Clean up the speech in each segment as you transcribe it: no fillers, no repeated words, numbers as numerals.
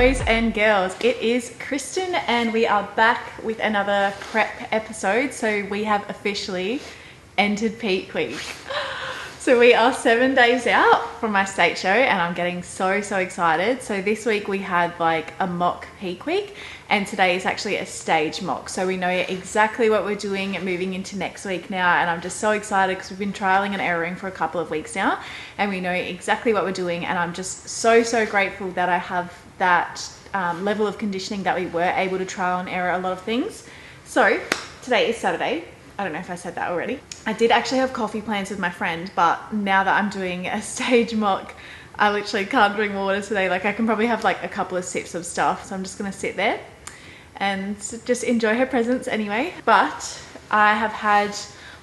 boys and girls, it is Kristen and we are back with another prep episode. So we have officially entered peak week. So we are 7 days out from my state show and I'm getting so excited. So this week we had like a mock peak week and today is actually a stage mock. So we know exactly what we're doing moving into next week now, and I'm just so excited because we've been trialing and erroring for a couple of weeks now and we know exactly what we're doing, and I'm just so grateful that I have that level of conditioning that we were able to trial and error a lot of things. So today is Saturday. I don't know if I said that already. I did actually have coffee plans with my friend, but now that I'm doing a stage mock, I literally can't drink water today. Like I can probably have like a couple of sips of stuff. So I'm just gonna sit there and just enjoy her presence anyway. But I have had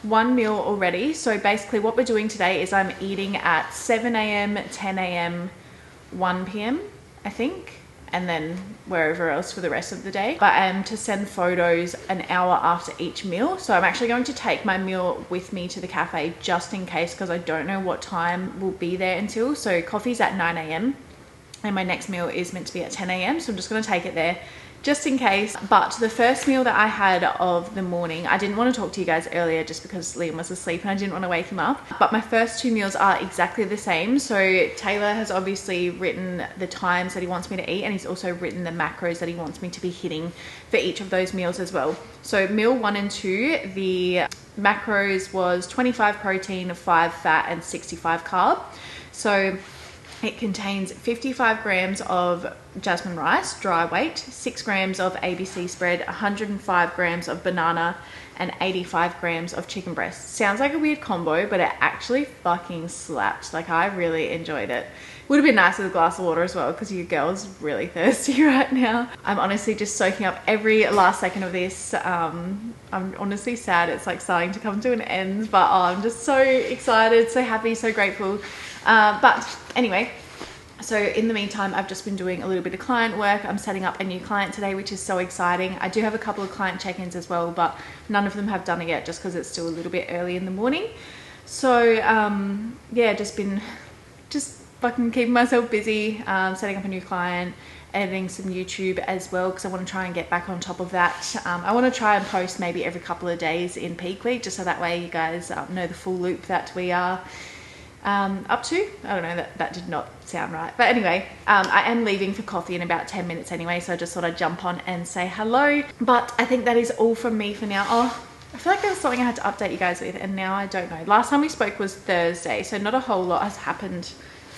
one meal already. So basically what we're doing today is I'm eating at 7 a.m, 10 a.m, 1 p.m, I think, and then wherever else for the rest of the day. But I am to send photos an hour after each meal. So I'm actually going to take my meal with me to the cafe just in case, because I don't know what time we'll be there until. So coffee's at 9 a.m. and my next meal is meant to be at 10 a.m. So I'm just gonna take it there just in case. But the first meal that I had of the morning, I didn't want to talk to you guys earlier just because Liam was asleep and I didn't want to wake him up. But my first two meals are exactly the same. So Taylor has obviously written the times that he wants me to eat, and he's also written the macros that he wants me to be hitting for each of those meals as well. So meal 1 and 2, the macros was 25 protein, 5 fat and 65 carb. So it contains 55 grams of jasmine rice, dry weight, 6 grams of ABC spread, 105 grams of banana, and 85 grams of chicken breast. Sounds like a weird combo, but it actually fucking slapped. Like I really enjoyed it. Would have been nice with a glass of water as well because your girl's really thirsty right now. I'm honestly just soaking up every last second of this. I'm honestly sad it's like starting to come to an end, but I'm just so excited, so happy, so grateful. But anyway, so in the meantime, I've just been doing a little bit of client work. I'm setting up a new client today, which is so exciting. I do have a couple of client check-ins as well, but none of them have done it yet just because it's still a little bit early in the morning. So yeah, just fucking keeping myself busy, setting up a new client, editing some YouTube as well because I want to try and get back on top of that. I want to try and post maybe every couple of days in peak week, just so that way you guys know the full loop that we are up to. I don't know, that did not sound right, but anyway, I am leaving for coffee in about 10 minutes anyway, so I just thought I'd jump on and say hello. But I think that is all from me for now. Oh, I feel like there was something I had to update you guys with and now I don't know. Last time we spoke was Thursday, so not a whole lot has happened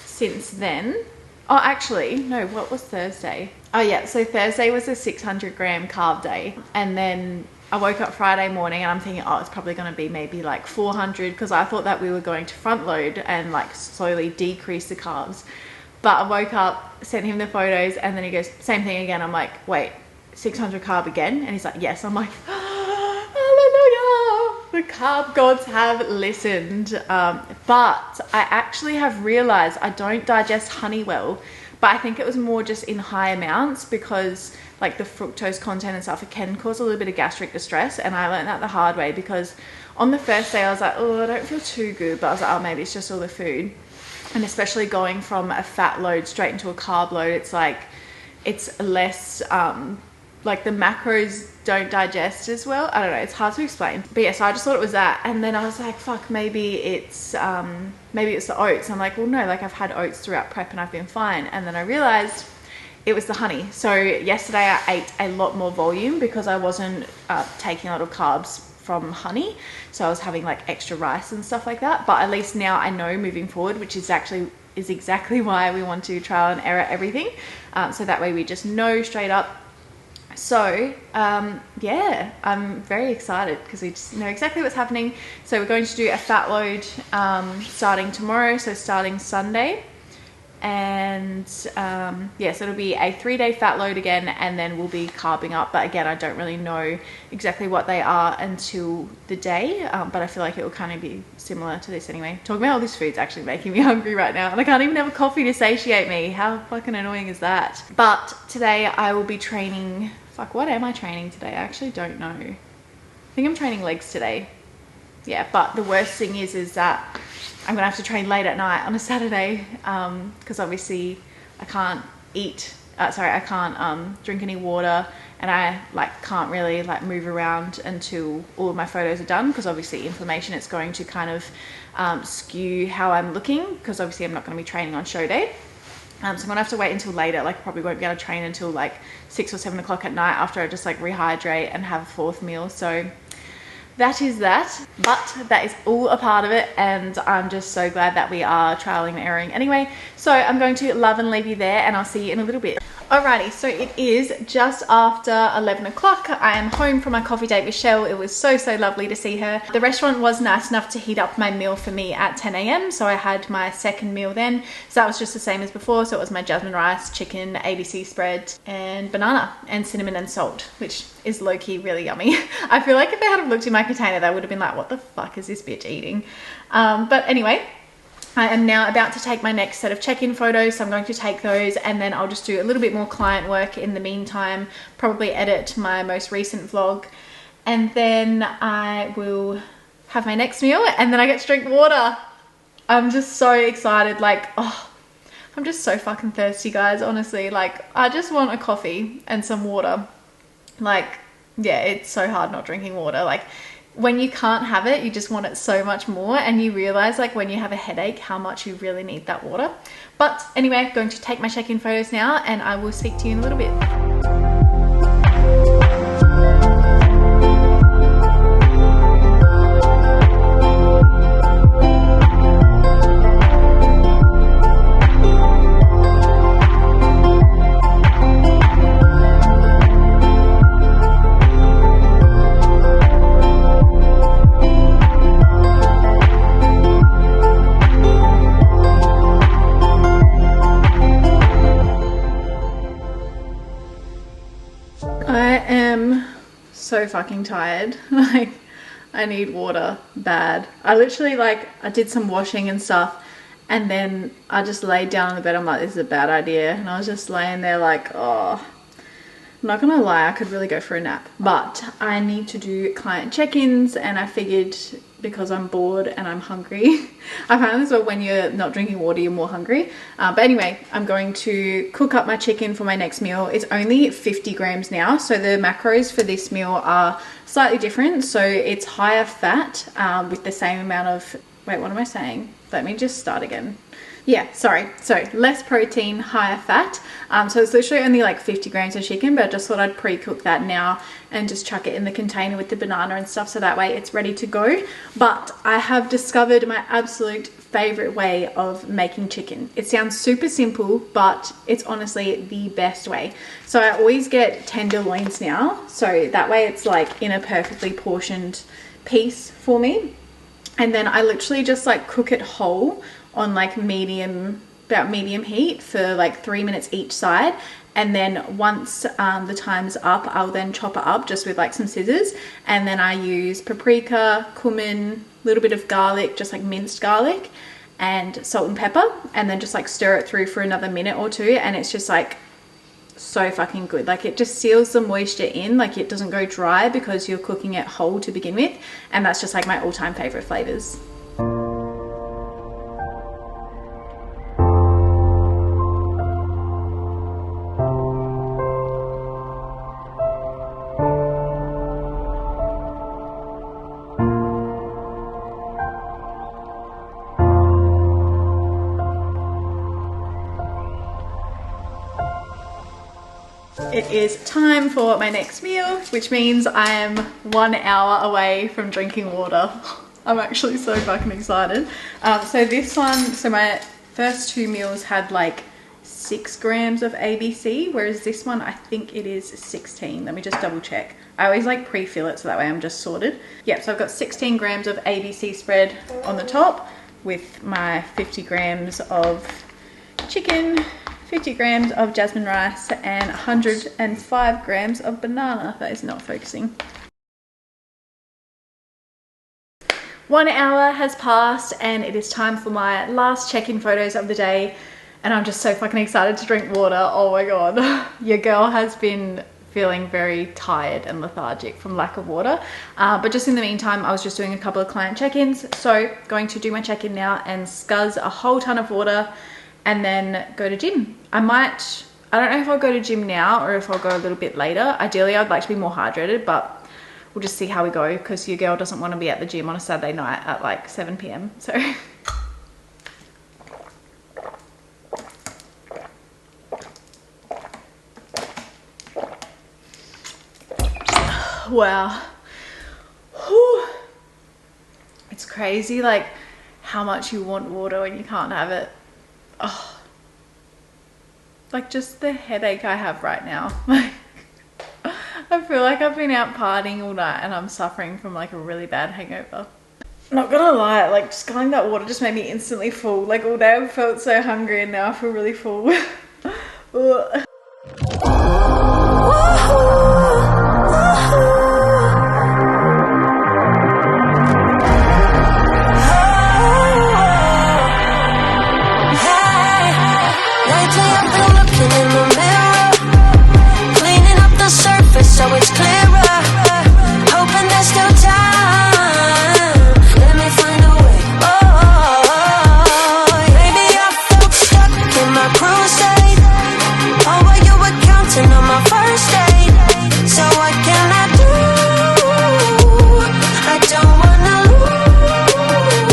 since then. Oh, actually, no, what was Thursday? Oh yeah, so Thursday was a 600 gram carb day, and then I woke up Friday morning and I'm thinking, oh, it's probably going to be maybe like 400 because I thought that we were going to front load and like slowly decrease the carbs. But I woke up, sent him the photos, and then he goes, same thing again. I'm like, wait, 600 carb again? And he's like, yes. I'm like, hallelujah, the carb gods have listened. But I actually have realized I don't digest honey well, but I think it was more just in high amounts because like the fructose content and stuff, it can cause a little bit of gastric distress. And I learned that the hard way because on the first day I was like, oh, I don't feel too good, but I was like, oh, maybe it's just all the food. And especially going from a fat load straight into a carb load, it's like, it's less, like the macros don't digest as well. I don't know, it's hard to explain. But yeah, so I just thought it was that. And then I was like, fuck, maybe it's the oats. I'm like, well, no, like I've had oats throughout prep and I've been fine. And then I realized it was the honey. So yesterday I ate a lot more volume because I wasn't taking a lot of carbs from honey. So I was having like extra rice and stuff like that. But at least now I know moving forward, which is exactly why we want to trial and error everything. So that way we just know straight up. So yeah, I'm very excited because we just know exactly what's happening. So we're going to do a fat load starting tomorrow, so starting Sunday. And yeah, so it'll be a 3-day fat load again, and then we'll be carbing up. But again, I don't really know exactly what they are until the day, but I feel like it will kind of be similar to this anyway. Talking about all this food's actually making me hungry right now, and I can't even have a coffee to satiate me. How fucking annoying is that? But today I will be training. Fuck, what am I training today? I actually don't know. I think I'm training legs today. Yeah, but the worst thing is that I'm gonna have to train late at night on a Saturday because obviously I can't eat I can't drink any water, and I like can't really like move around until all of my photos are done, because obviously inflammation, it's going to kind of skew how I'm looking, because obviously I'm not going to be training on show day. So I'm gonna have to wait until later. Like, probably won't be able to train until like 6 or 7 o'clock at night, after I just like rehydrate and have a fourth meal. So that is that, but that is all a part of it, and I'm just so glad that we are trialing and erroring anyway. So I'm going to love and leave you there, and I'll see you in a little bit. Alrighty, so it is just after 11 o'clock. I am home from my coffee date with Shell. It was so lovely to see her. The restaurant was nice enough to heat up my meal for me at 10 a.m. So I had my second meal then. So that was just the same as before. So it was my jasmine rice, chicken, ABC spread, and banana, and cinnamon and salt, which is low-key really yummy. I feel like if they had looked in my container, they would have been like, what the fuck is this bitch eating? But anyway, I am now about to take my next set of check-in photos, so I'm going to take those, and then I'll just do a little bit more client work in the meantime, probably edit my most recent vlog, and then I will have my next meal, and then I get to drink water. I'm just so excited. Like, oh, I'm just so fucking thirsty, guys, honestly. Like, I just want a coffee and some water. Like, yeah, it's so hard not drinking water. Like, when you can't have it, you just want it so much more, and you realize like when you have a headache how much you really need that water. But anyway, I'm going to take my check-in photos now, and I will speak to you in a little bit. So fucking tired. Like, I need water bad. I literally, like, I did some washing and stuff, and then I just laid down on the bed. I'm like, this is a bad idea, and I was just laying there like, oh, I'm not gonna lie, I could really go for a nap, but I need to do client check-ins, and I figured because I'm bored and I'm hungry, I find this, when you're not drinking water, you're more hungry. But anyway, I'm going to cook up my chicken for my next meal. It's only 50 grams now, so the macros for this meal are slightly different. So it's higher fat with the same amount of, wait, what am I saying? Let me just start again. Yeah, sorry. So less protein, higher fat. So it's literally only like 50 grams of chicken, but I just thought I'd pre-cook that now and just chuck it in the container with the banana and stuff, so that way it's ready to go. But I have discovered my absolute favorite way of making chicken. It sounds super simple, but it's honestly the best way. So I always get tenderloins now, so that way it's like in a perfectly portioned piece for me. And then I literally just like cook it whole on like medium heat for like 3 minutes each side. And then once the time's up, I'll then chop it up just with like some scissors. And then I use paprika, cumin, a little bit of garlic, just like minced garlic, and salt and pepper. And then just like stir it through for another minute or two. And it's just like so fucking good. Like, it just seals the moisture in, like it doesn't go dry because you're cooking it whole to begin with. And that's just like my all-time favorite flavors. It is time for my next meal, which means I am 1 hour away from drinking water. I'm actually so fucking excited. So this one, so my first 2 meals had like 6 grams of ABC, whereas this one, I think it is 16. Let me just double check. I always like pre-fill it so that way I'm just sorted. Yep, so I've got 16 grams of ABC spread on the top with my 50 grams of chicken, 50 grams of jasmine rice, and 105 grams of banana. That is not focusing. 1 hour has passed, and it is time for my last check-in photos of the day, and I'm just so fucking excited to drink water. Oh my god. Your girl has been feeling very tired and lethargic from lack of water, but just in the meantime I was just doing a couple of client check-ins, so going to do my check-in now and scuzz a whole ton of water and then go to gym. I I don't know if I'll go to gym now or if I'll go a little bit later. Ideally, I'd like to be more hydrated, but we'll just see how we go because your girl doesn't want to be at the gym on a Saturday night at like 7 p.m. So wow. Whew. It's crazy like how much you want water when you can't have it. Oh. Like just the headache I have right now. Like I feel like I've been out partying all night and I'm suffering from like a really bad hangover. Not gonna lie, like just getting that water just made me instantly full. Like all day I felt so hungry and now I feel really full. So it's clearer, hoping there's still time. Let me find a way. Oh, maybe I felt stuck in my crusade. Oh, while you were counting on my first date. So what can I do? I don't wanna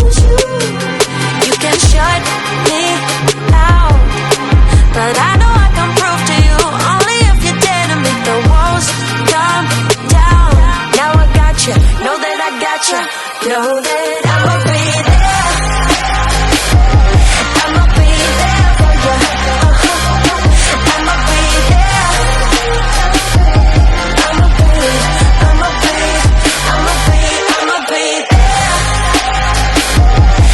lose you. You can shut me out, but I know I can prove to you only if you dare to make the walls come down. Now I got you, know that I got you, know that I'ma be there. I'ma be there for you. I'ma be there. I'ma be there for you.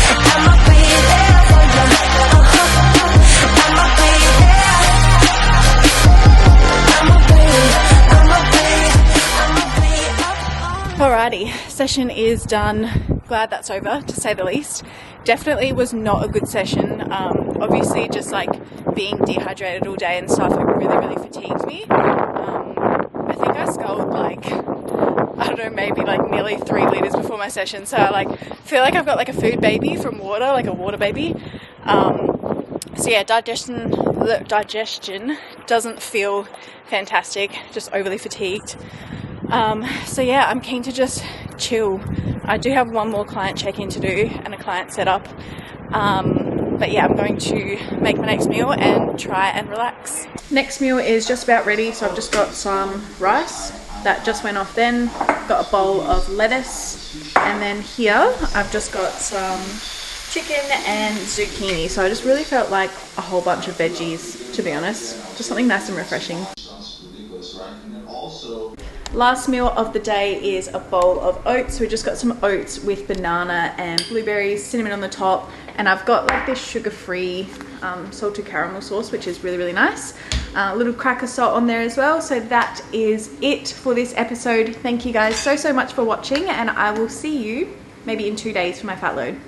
I'ma be there. I'ma be there for you. Alrighty, session is done. Glad that's over, to say the least. Definitely was not a good session. Obviously just like being dehydrated all day and stuff, it really fatigued me. I think I sculled like, I don't know, maybe like nearly 3 liters before my session. So I like feel like I've got like a food baby from water, like a water baby. So yeah, digestion doesn't feel fantastic, just overly fatigued. So yeah, I'm keen to just chill. I do have one more client check-in to do and a client setup. But yeah, I'm going to make my next meal and try and relax. Next meal is just about ready. So I've just got some rice that just went off then. Got a bowl of lettuce. And then here I've just got some chicken and zucchini. So I just really felt like a whole bunch of veggies, to be honest. Just something nice and refreshing. Last meal of the day is a bowl of oats. We just got some oats with banana and blueberries, cinnamon on the top, and I've got like this sugar-free salted caramel sauce, which is really nice. A little cracker salt on there as well. So that is it for this episode. Thank you guys so much for watching, and I will see you maybe in 2 days for my fat load.